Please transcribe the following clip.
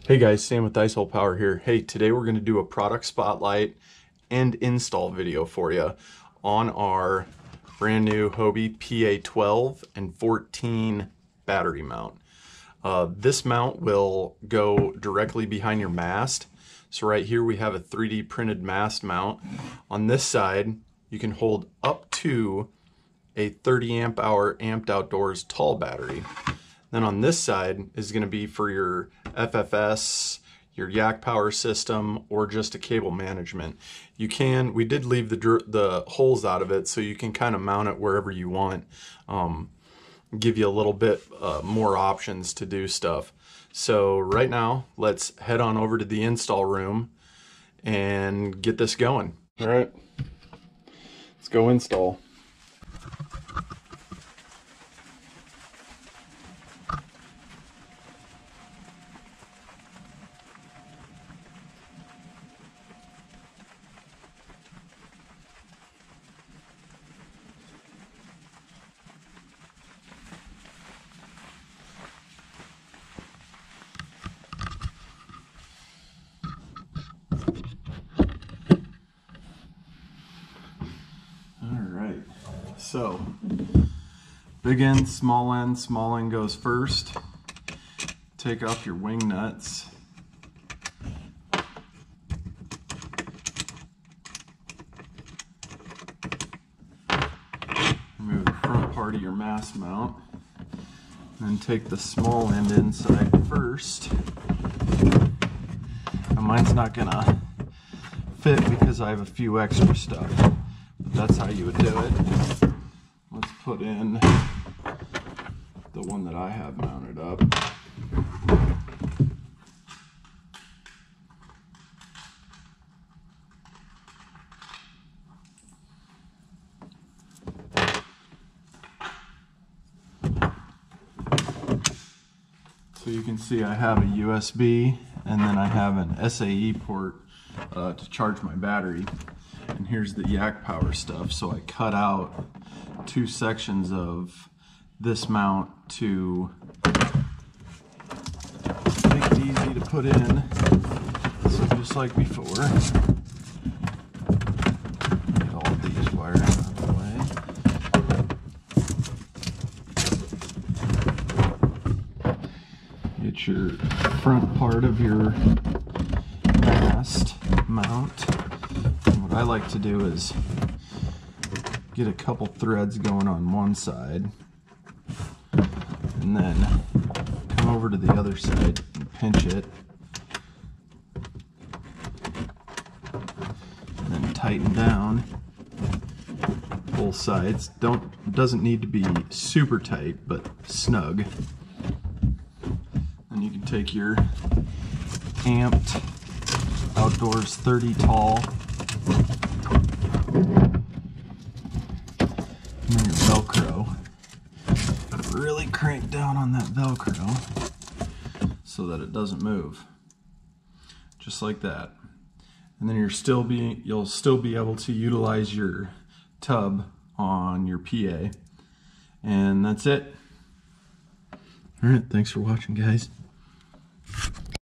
Hey guys, Sam with Ice Hole Power here. Hey, today we're going to do a product spotlight and install video for you on our brand new Hobie PA12 and 14 battery mount. This mount will go directly behind your mast. So right here we have a 3D printed mast mount. On this side, you can hold up to a 30 amp hour amped outdoors tall battery. Then on this side is going to be for your FFS, your yak power system, or just a cable management. We did leave the holes out of it so you can kind of mount it wherever you want. Give you a little bit more options to do stuff. So right now, let's head on over to the install room and get this going. All right, let's go install. So, big end, small end goes first. Take off your wing nuts. Remove the front part of your mast mount. Then take the small end inside first. Now mine's not gonna fit because I have a few extra stuff, but that's how you would do it. Let's put in the one that I have mounted up. So you can see I have a USB and then I have an SAE port to charge my battery. And here's the yak power stuff. So I cut out two sections of this mount to make it easy to put in. So just like before, get all of these wires out of the way. Get your front part of your mast mount. And what I like to do is get a couple threads going on one side and then come over to the other side and pinch it and then tighten down both sides. Doesn't need to be super tight, but snug. And you can take your amped outdoors 30 tall and then your Velcro. Really crank down on that Velcro so that it doesn't move. Just like that. And then you'll still be able to utilize your tub on your PA. And that's it. Alright, thanks for watching, guys.